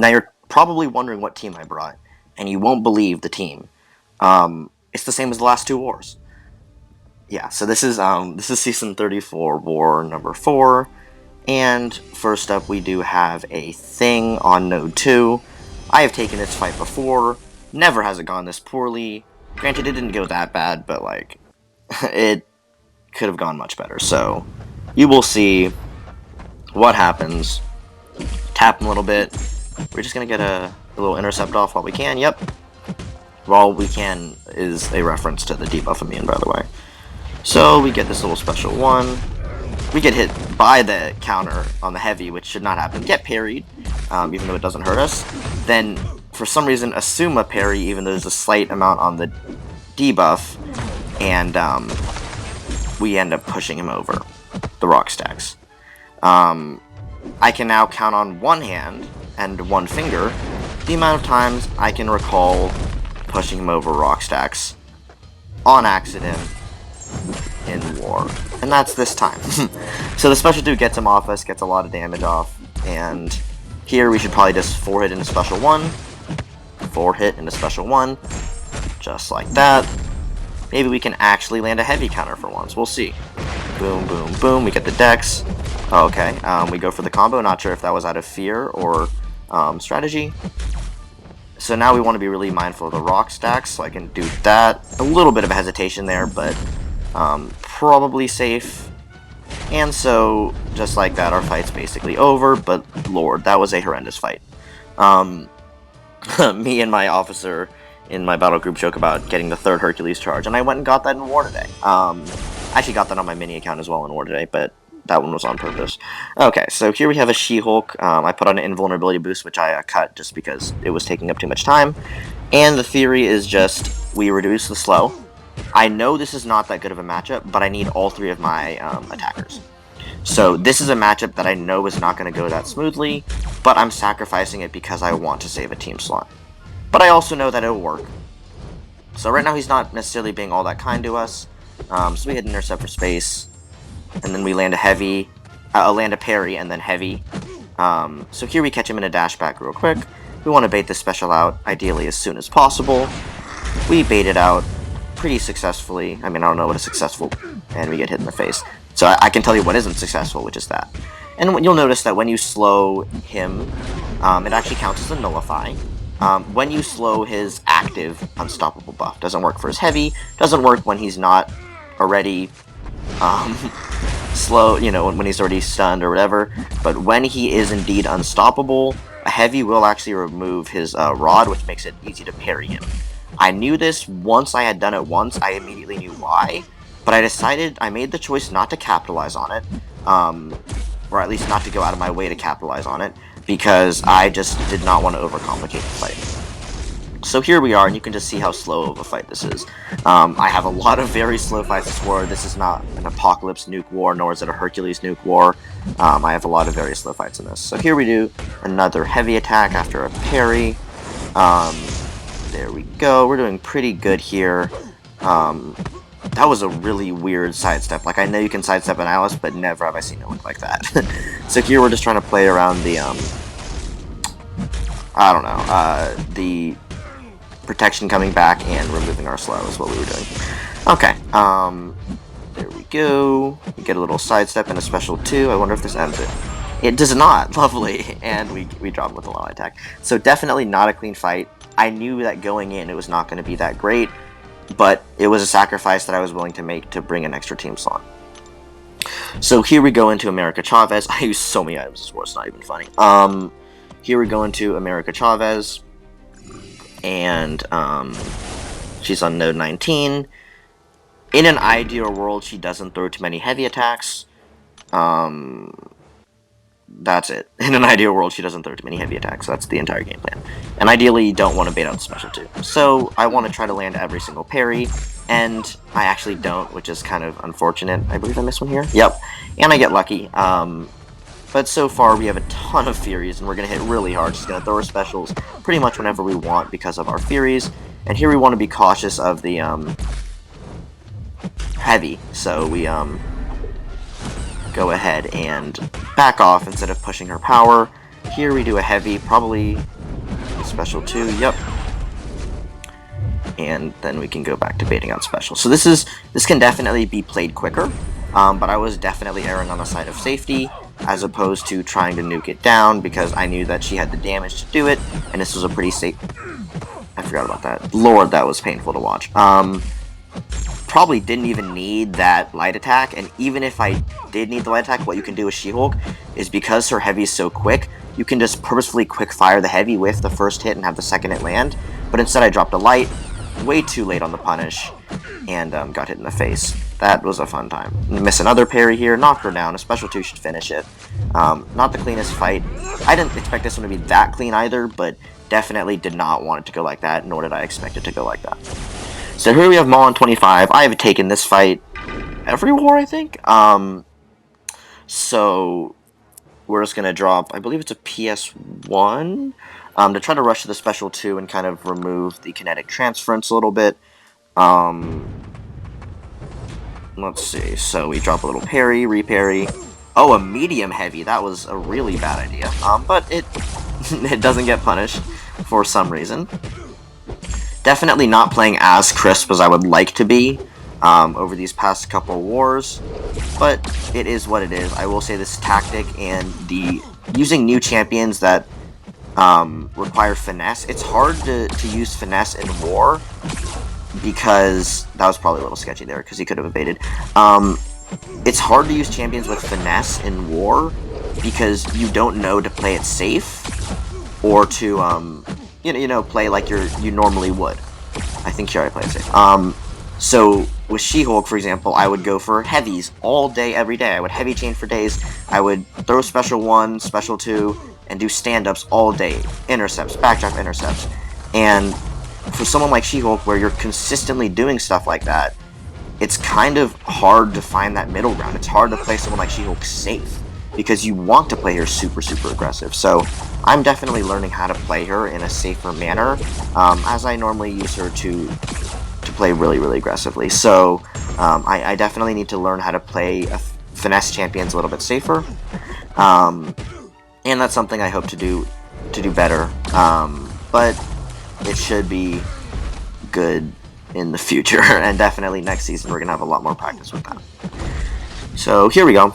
Now you're probably wondering what team I brought, and you won't believe the team. It's the same as the last two wars. Yeah, so this is season 34, war number 4, and first up we do have a thing on node 2. I have taken this fight before. Never has it gone this poorly. Granted, it didn't go that bad, but like it could have gone much better. So you will see what happens. Tap him a little bit. We're just gonna get a little intercept off while we can. Yep. While we can is a reference to the debuff immune, by the way. So we get this little special one. We get hit by the counter on the heavy, which should not happen. Get parried, even though it doesn't hurt us. Then, for some reason, assume a parry, even though there's a slight amount on the debuff. And we end up pushing him over the rock stacks. I can now count on one hand and one finger the amount of times I can recall pushing him over rock stacks on accident in war, and that's this time. So the special 2 gets him off us, gets a lot of damage off, and here we should probably just 4-hit into special 1, 4-hit into special 1, just like that. Maybe we can actually land a heavy counter for once, we'll see. Boom, boom, boom, we get the dex. Okay, we go for the combo, not sure if that was out of fear or strategy. So now we want to be really mindful of the rock stacks, so I can do that. A little bit of a hesitation there, but probably safe. And so, just like that, our fight's basically over, but lord, that was a horrendous fight. Me and my officer in my battle group joke about getting the 3rd Hercules charge, and I went and got that in war today. I actually got that on my mini account as well in war today, but that one was on purpose. Okay, so here we have a She-Hulk. I put on an invulnerability boost, which I cut just because it was taking up too much time. And the theory is just, we reduce the slow. I know this is not that good of a matchup, but I need all 3 of my attackers. So this is a matchup that I know is not going to go that smoothly, but I'm sacrificing it because I want to save a team slot. But I also know that it'll work. So right now he's not necessarily being all that kind to us. So we hit intercept for space, and then we land a heavy, land a parry, and then heavy. So here we catch him in a dash back real quick. We want to bait this special out, ideally as soon as possible. We bait it out pretty successfully. I mean, I don't know what is successful, and we get hit in the face. So I can tell you what isn't successful, which is that. And you'll notice that when you slow him, it actually counts as a nullify. When you slow his active unstoppable buff, doesn't work for his heavy, doesn't work when he's not already slow, you know, when he's already stunned or whatever, but when he is indeed unstoppable, a heavy will actually remove his rod, which makes it easy to parry him. I knew this once I had done it once, I immediately knew why, but I made the choice not to capitalize on it, or at least not to go out of my way to capitalize on it, because I just did not want to overcomplicate the fight. So here we are, and you can just see how slow of a fight this is. I have a lot of very slow fights this war. This is not an Apocalypse nuke war, nor is it a Hercules nuke war. I have a lot of very slow fights in this. So here we do another heavy attack after a parry. There we go. We're doing pretty good here. That was a really weird sidestep. Like, I know you can sidestep Annihilus, but never have I seen it look like that. So here we're just trying to play around the, I don't know, the protection coming back and removing our slow is what we were doing. Okay, there we go. We get a little sidestep and a special 2. I wonder if this ends it. It does not. Lovely. And we drop him with a low attack. So definitely not a clean fight. I knew that going in it was not going to be that great, but it was a sacrifice that I was willing to make to bring an extra team slot. So here we go into America Chavez. I use so many items this war, it's not even funny. Here we go into America Chavez, and she's on node 19. In an ideal world, she doesn't throw too many heavy attacks. That's it. In an ideal world, she doesn't throw too many heavy attacks. That's the entire game plan. And ideally, you don't want to bait out the special 2. So I want to try to land every single parry, and I actually don't, which is kind of unfortunate. I believe I missed one here. Yep. And I get lucky. But so far, we have a ton of Furies, and we're going to hit really hard. She's going to throw her specials pretty much whenever we want because of our Furies. And here we want to be cautious of the heavy. So we go ahead and back off instead of pushing her power. Here we do a heavy, probably special 2, yep. And then we can go back to baiting out special. So this can definitely be played quicker, but I was definitely erring on the side of safety, as opposed to trying to nuke it down, because I knew that she had the damage to do it, and this was a pretty safe... I forgot about that. Lord, that was painful to watch. Probably didn't even need that light attack, and even if I did need the light attack, what you can do with She-Hulk is, because her heavy is so quick, you can just purposefully quick fire the heavy with the first hit and have the second hit land, but instead I dropped a light way too late on the punish, and got hit in the face. That was a fun time. Miss another parry here, knock her down, a special 2 should finish it. Not the cleanest fight. I didn't expect this one to be that clean either, but definitely did not want it to go like that, nor did I expect it to go like that. So here we have Maw on 25. I have taken this fight every war, I think. So we're just going to drop, I believe it's a PS1, to try to rush to the special 2 and kind of remove the kinetic transference a little bit. Let's see, so we drop a little parry, reparry. Oh, a medium heavy, that was a really bad idea, but it doesn't get punished for some reason. Definitely not playing as crisp as I would like to be over these past couple wars, but it is what it is. I will say this tactic and the using new champions that require finesse, it's hard to use finesse in war, because that was probably a little sketchy there because he could have evaded. It's hard to use champions with finesse in war because you don't know to play it safe or to play like you normally would. I think here I play it safe. So with She-Hulk, for example, I would go for heavies all day, every day. I would heavy chain for days. I would throw special 1, special 2, and do stand-ups all day. Intercepts, backdraft intercepts. And for someone like She-Hulk, where you're consistently doing stuff like that, it's kind of hard to find that middle ground. It's hard to play someone like She-Hulk safe, because you want to play her super, super aggressive. So I'm definitely learning how to play her in a safer manner, as I normally use her to play really, really aggressively. So I definitely need to learn how to play finesse champions a little bit safer, and that's something I hope to do better. But it should be good in the future, and definitely next season we're gonna have a lot more practice with that. So here we go.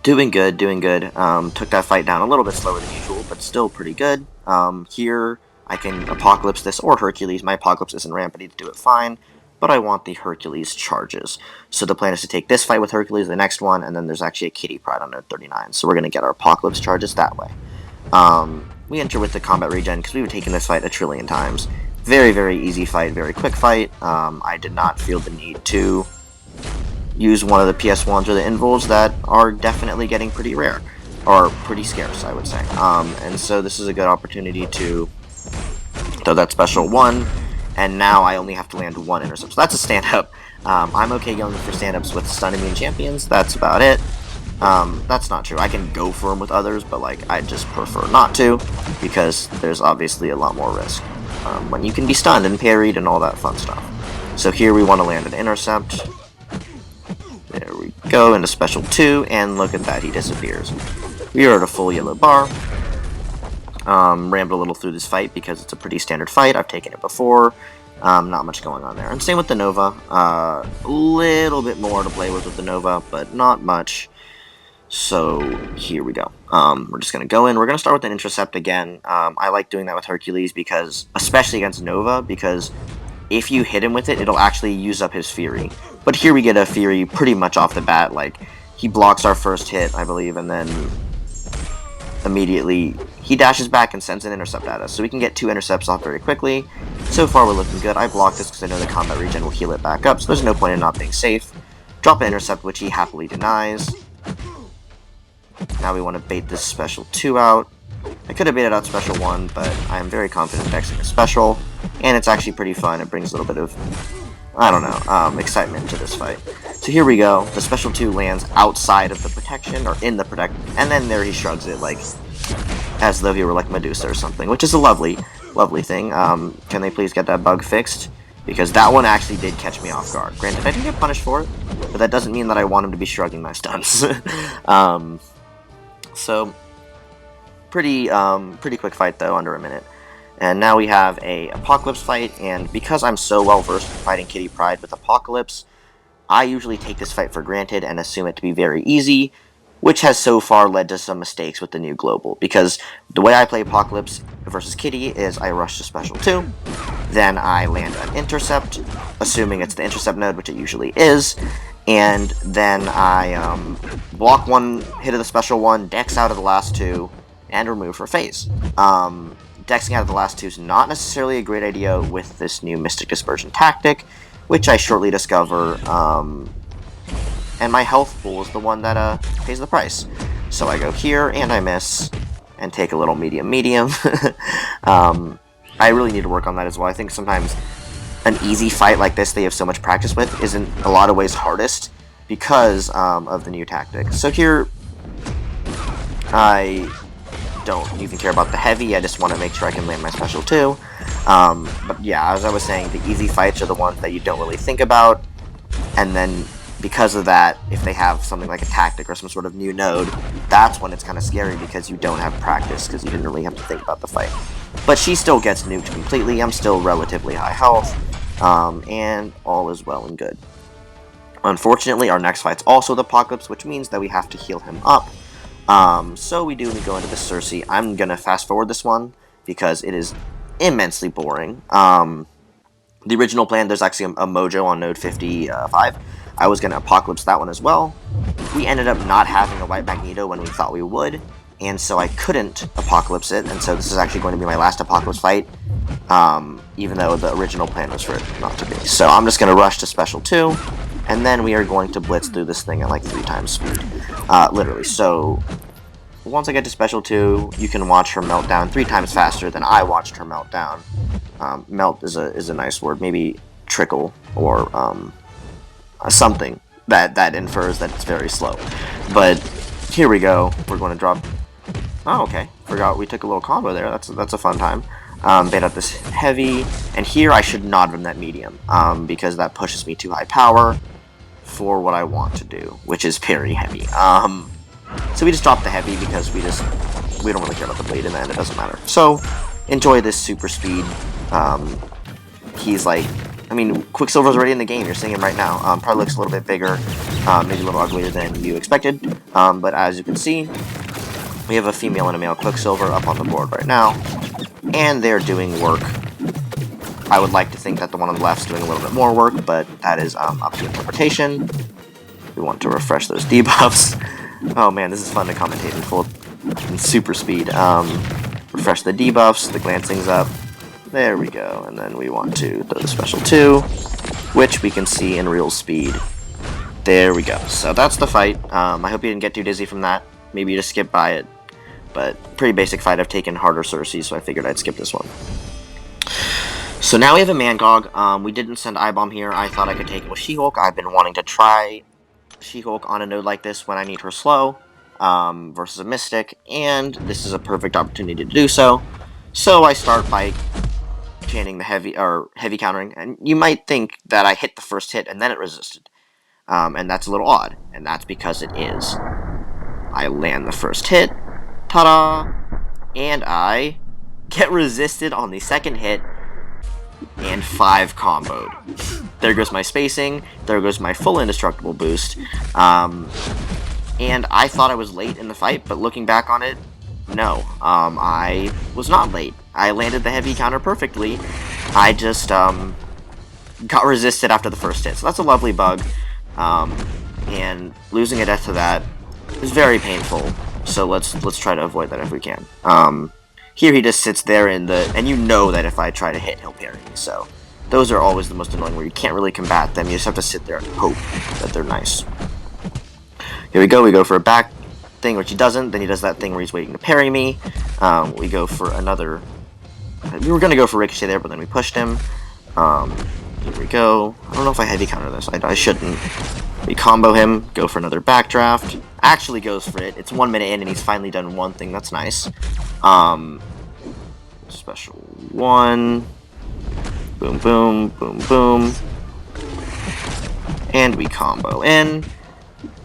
Doing good, doing good. Took that fight down a little bit slower than usual, but still pretty good. Here I can Apocalypse this or Hercules. My Apocalypse isn't ramp, I need to do it fine, but I want the Hercules charges. So the plan is to take this fight with Hercules, the next one, and then there's actually a Kitty Pryde on node 39, so we're going to get our Apocalypse charges that way. We enter with the combat regen because we've taken this fight a trillion times. Very, very easy fight, very quick fight. I did not feel the need to use one of the PS1s or the Invulns that are definitely getting pretty rare, or pretty scarce, I would say. And so this is a good opportunity to throw that special 1, and now I only have to land 1 intercept. So that's a stand-up. I'm okay going for stand-ups with stun immune champions, that's about it. That's not true. I can go for them with others, but I just prefer not to, because there's obviously a lot more risk when you can be stunned and parried and all that fun stuff. So here we want to land an intercept. There we go, into special 2, and look at that, he disappears. We are at a full yellow bar. Rambled a little through this fight because it's a pretty standard fight. I've taken it before. Not much going on there. And same with the Nova. A little bit more to play with the Nova, but not much. So here we go. We're just going to go in. We're going to start with an intercept again. I like doing that with Hercules because, especially against Nova, because if you hit him with it, it'll actually use up his Fury. But here we get a Fury pretty much off the bat. He blocks our first hit, I believe, and then immediately he dashes back and sends an intercept at us. So we can get 2 intercepts off very quickly. So far we're looking good. I blocked this because I know the combat regen will heal it back up, so there's no point in not being safe. Drop an intercept, which he happily denies. Now we want to bait this special 2 out. I could have baited out special 1, but I am very confident dexing a special, and it's actually pretty fun. It brings a little bit of, I don't know, excitement to this fight. So here we go. The special 2 lands outside of the protection, or in the protect, and then there he shrugs it, as though he were like Medusa or something, which is a lovely, lovely thing. Can they please get that bug fixed? Because that one actually did catch me off guard. Granted, I didn't get punished for it, but that doesn't mean that I want him to be shrugging my stuns. So Pretty quick fight though, under a minute. And now we have a Apocalypse fight, and because I'm so well versed in fighting Kitty Pryde with Apocalypse, I usually take this fight for granted and assume it to be very easy, which has so far led to some mistakes with the new global, because the way I play Apocalypse versus Kitty is I rush to special 2, then I land an intercept, assuming it's the intercept node, which it usually is, and then I block one hit of the special 1, dex out of the last 2, and remove her phase. Dexing out of the last 2 is not necessarily a great idea with this new Mystic Dispersion tactic, which I shortly discover, and my health pool is the one that pays the price. So I go here, and I miss, and take a little medium. I really need to work on that as well. I think sometimes an easy fight like this that you have so much practice with is in a lot of ways hardest because of the new tactic. So here, I don't even care about the heavy, I just want to make sure I can land my special 2. But yeah, as I was saying, the easy fights are the ones that you don't really think about, and then because of that, if they have something like a tactic or some sort of new node, that's when it's kind of scary because you don't have practice, because you didn't really have to think about the fight. But she still gets nuked completely, I'm still relatively high health, and all is well and good. Unfortunately, our next fight's also the Apocalypse, which means that we have to heal him up. So we go into the Sersi. I'm gonna fast forward this one because it is immensely boring. The original plan, there's actually a Mojo on node 55. I was gonna Apocalypse that one as well. We ended up not having a white Magneto when we thought we would, and so I couldn't Apocalypse it, and so this is actually going to be my last Apocalypse fight, even though the original plan was for it not to be. So I'm just gonna rush to special 2, and then we are going to blitz through this thing at like 3 times speed. Literally. So once I get to special 2, you can watch her melt down 3 times faster than I watched her melt down. Melt is a nice word. Maybe trickle or something that infers that it's very slow. But here we go. We're going to drop. Oh, okay. Forgot we took a little combo there. That's a fun time. Bait out this heavy, and here I should not run that medium because that pushes me too high power for what I want to do, which is parry heavy. So we just drop the heavy because we don't really care about the blade in the end, it doesn't matter. So enjoy this super speed. He's like, I mean, Quicksilver's already in the game, you're seeing him right now. Probably looks a little bit bigger, maybe a little uglier than you expected, but as you can see, we have a female and a male Quicksilver up on the board right now, and they're doing work. I would like to think that the one on the left is doing a little bit more work, but that is up to interpretation. We want to refresh those debuffs. Oh man, this is fun to commentate in super speed. Refresh the debuffs, the glancing's up. There we go, and then we want to throw the special 2, which we can see in real speed. There we go. So that's the fight. I hope you didn't get too dizzy from that. Maybe you just skip by it. But pretty basic fight. I've taken harder Sersi, so I figured I'd skip this one. So now we have a Mangog. We didn't send I-Bomb here. I thought I could take it with She-Hulk. I've been wanting to try She-Hulk on a node like this when I need her slow versus a Mystic, and this is a perfect opportunity to do so. So I start by chanting the heavy countering, and you might think that I hit the first hit and then it resisted. And that's a little odd, and that's because it is. I land the first hit, ta-da, and I get resisted on the second hit, and 5 comboed. There goes my spacing, there goes my full indestructible boost, and I thought I was late in the fight, but looking back on it, no, I was not late. I landed the heavy counter perfectly, I just got resisted after the first hit, so that's a lovely bug, and losing a death to that is very painful, so let's try to avoid that if we can. Here he just sits there and you know that if I try to hit, he'll parry me, so those are always the most annoying, where you can't really combat them, you just have to sit there and hope that they're nice. Here we go for a back thing, which he doesn't, then he does that thing where he's waiting to parry me. We go for another, we were going to go for Ricochet there, but then we pushed him. Here we go. I don't know if I heavy counter this, I shouldn't. We combo him, go for another backdraft, actually goes for it, it's 1 minute in and he's finally done one thing, that's nice. Special 1, boom, boom, boom, boom, and we combo in.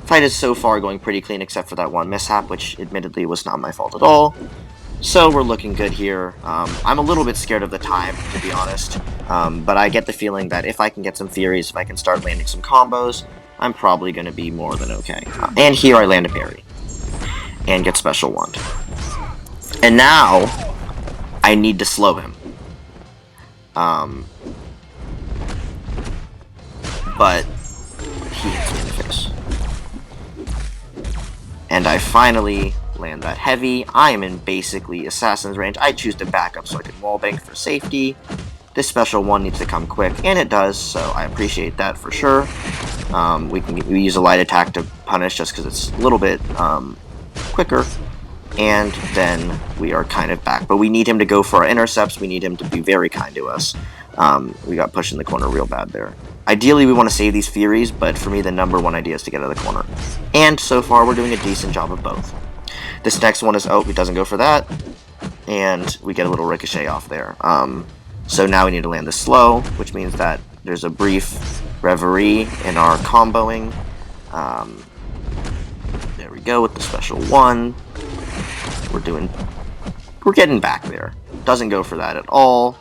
Fight is so far going pretty clean except for that one mishap, which admittedly was not my fault at all. So we're looking good here. I'm a little bit scared of the time, to be honest, but I get the feeling that if I can get some Furies, if I can start landing some combos, I'm probably going to be more than okay. And here I land a parry, and get Special Wand. And now, I need to slow him. But he hits me in the face. And I finally land that heavy. I am in basically Assassin's range. I choose to back up so I can wallbang for safety. This Special One needs to come quick, and it does, so I appreciate that for sure. We use a light attack to punish just because it's a little bit quicker. And then we are kind of back. But we need him to go for our intercepts. We need him to be very kind to us. We got pushed in the corner real bad there. Ideally, we want to save these Furies, but for me, the number one idea is to get out of the corner. And so far, we're doing a decent job of both. This next one is, oh, he doesn't go for that. And we get a little ricochet off there. So now we need to land this slow, which means that there's a brief reverie in our comboing. There we go with the Special One. We're getting back there. Doesn't go for that at all.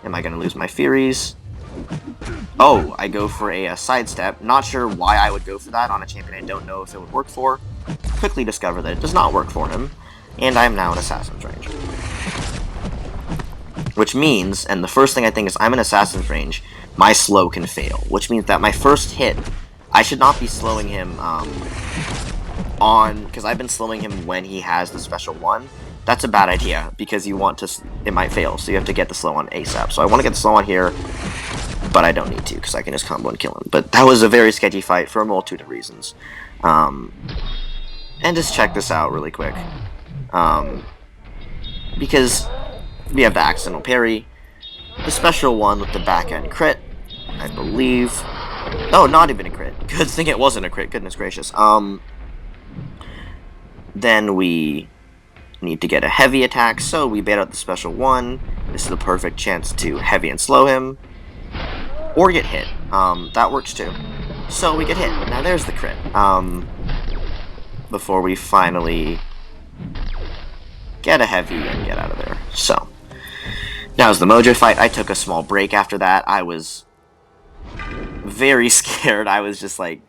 Am I going to lose my Furies? Oh, I go for a sidestep. Not sure why I would go for that on a champion I don't know if it would work for. Quickly discover that it does not work for him, and I am now in Assassin's range. Which means, and the first thing I think is I'm in Assassin's range, my slow can fail. Which means that my first hit, I should not be slowing him because I've been slowing him when he has the Special One. That's a bad idea, because you want to, it might fail, so you have to get the slow on ASAP. So I want to get the slow on here, but I don't need to, because I can just combo and kill him. But that was a very sketchy fight for a multitude of reasons. And just check this out really quick. Because we have the accidental parry, the Special One with the back end crit, I believe. Oh, not even a crit. Good thing it wasn't a crit, goodness gracious. Then we need to get a heavy attack, so we bait out the Special One. This is the perfect chance to heavy and slow him. Or get hit. That works too. So we get hit. Now there's the crit. Before we finally get a heavy and get out of there. So, now's the Mojo fight. I took a small break after that. I was very scared. I was just like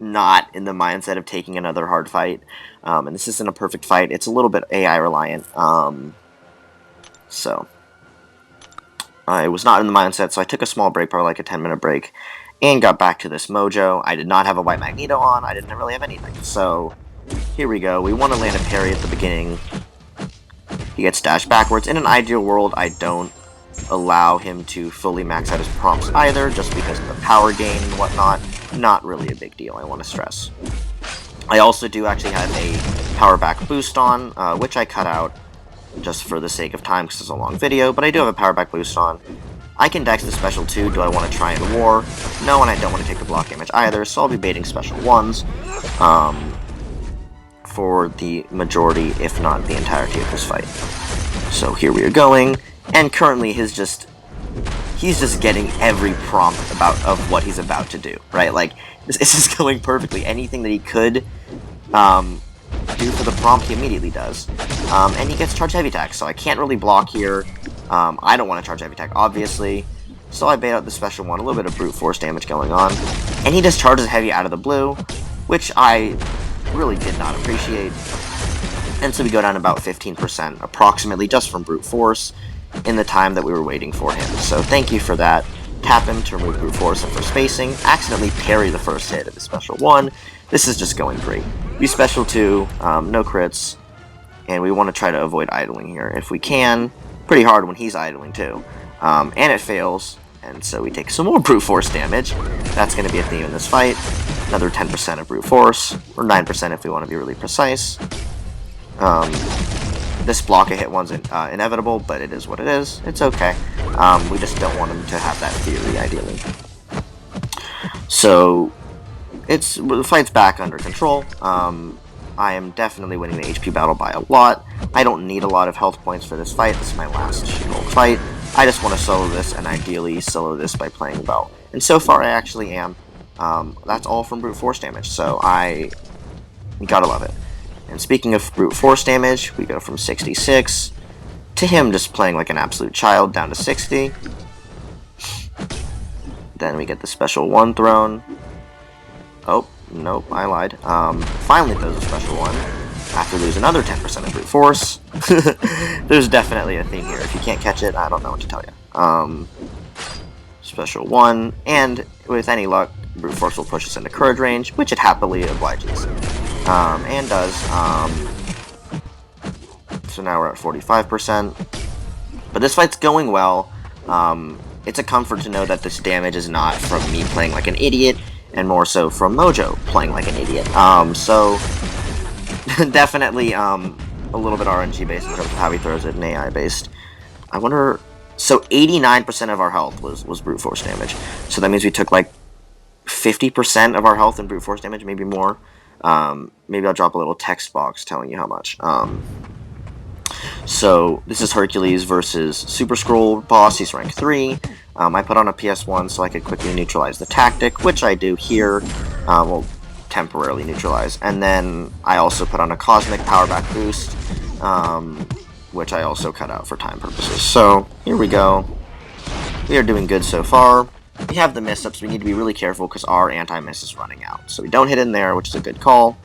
not in the mindset of taking another hard fight. And this isn't a perfect fight. It's a little bit AI reliant. So I was not in the mindset, so I took a small break, probably like a 10-minute break, and got back to this Mojo. I did not have a White Magneto on. I didn't really have anything. So here we go. We want to land a parry at the beginning. He gets dashed backwards. In an ideal world, I don't allow him to fully max out his prompts either, just because of the power gain and whatnot. Not really a big deal, I want to stress. I also do actually have a power back boost on, which I cut out just for the sake of time because it's a long video, but I do have a power back boost on. I can dex the Special 2. Do I want to try and war? No, and I don't want to take the block damage either, so I'll be baiting Special 1s for the majority, if not the entirety of this fight. So here we are going, and currently he's just getting every prompt of what he's about to do, right? Like, this is going perfectly. Anything that he could do for the prompt, he immediately does. And he gets charge heavy attack, so I can't really block here. I don't want to charge heavy attack, obviously. So I bait out the Special One, a little bit of brute force damage going on. And he just charges heavy out of the blue, which I really did not appreciate. And so we go down about 15% approximately just from brute force in the time that we were waiting for him. So thank you for that. Tap him to remove brute force and for spacing. Accidentally parry the first hit of the Special One. This is just going great. We Special 2, no crits, and we want to try to avoid idling here if we can. Pretty hard when he's idling too. And it fails, and so we take some more brute force damage. That's going to be a theme in this fight. Another 10% of brute force, or 9% if we want to be really precise. This block a hit one's inevitable, but it is what it is. It's okay. We just don't want him to have that theory, ideally. So the fight's back under control. I am definitely winning the HP battle by a lot. I don't need a lot of health points for this fight. This is my last She-Hulk fight. I just want to solo this, and ideally solo this by playing well. And so far, I actually am. That's all from brute force damage, so you gotta love it. And speaking of brute force damage, we go from 66 to him just playing like an absolute child, down to 60. Then we get the special 1 thrown. Oh, nope, I lied. Finally throws a special 1. After losing another 10% of brute force. There's definitely a theme here. If you can't catch it, I don't know what to tell you. Special 1, and with any luck, brute force will push us into courage range, which it happily obliges. And does. So now we're at 45%. But this fight's going well. It's a comfort to know that this damage is not from me playing like an idiot, and more so from Mojo playing like an idiot. So definitely a little bit RNG based in terms of how he throws it, and AI based. I wonder. So 89% of our health was brute force damage. So that means we took like 50% of our health in brute force damage, maybe more. Maybe I'll drop a little text box telling you how much. So this is Hercules versus Super Skrull boss. He's rank 3. I put on a PS1 so I could quickly neutralize the tactic, which I do here. Well, temporarily neutralize. And then I also put on a cosmic power back boost, which I also cut out for time purposes. So here we go. We are doing good so far. We have the miss-ups. We need to be really careful because our anti-miss is running out. So we don't hit in there, which is a good call.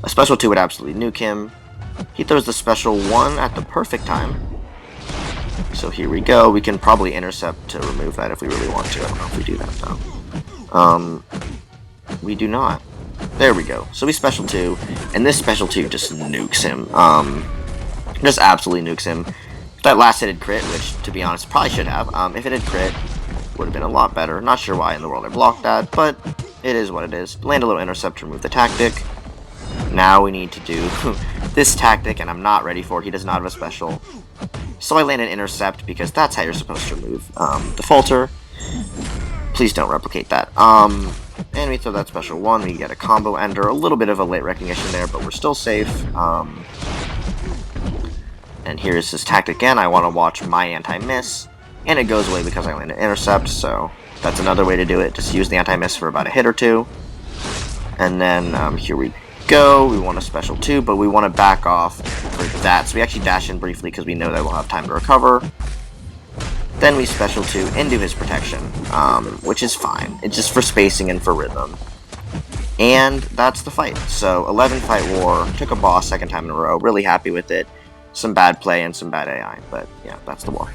A special 2 would absolutely nuke him. He throws the special 1 at the perfect time. So here we go. We can probably intercept to remove that if we really want to. I don't know if we do that, though. We do not. There we go. So we special 2, and this special 2 just nukes him. Just absolutely nukes him. If that last hit had crit, which, to be honest, probably should have. If it had crit, would have been a lot better. Not sure why in the world I blocked that, but it is what it is. Land a little intercept to remove the tactic. Now we need to do this tactic, and I'm not ready for it. He does not have a special. So I land an intercept, because that's how you're supposed to remove the falter. Please don't replicate that. And we throw that special 1. We get a combo ender. A little bit of a late recognition there, but we're still safe. And here's his tactic again. I want to watch my anti-miss. And it goes away because I land an intercept, so that's another way to do it. Just use the anti-miss for about a hit or 2. And then here we go. We want a special 2, but we want to back off for that. So we actually dash in briefly because we know that we'll have time to recover. Then we special 2 into his protection, which is fine. It's just for spacing and for rhythm. And that's the fight. So 11 fight war, took a boss second time in a row. Really happy with it. Some bad play and some bad AI, but yeah, that's the war.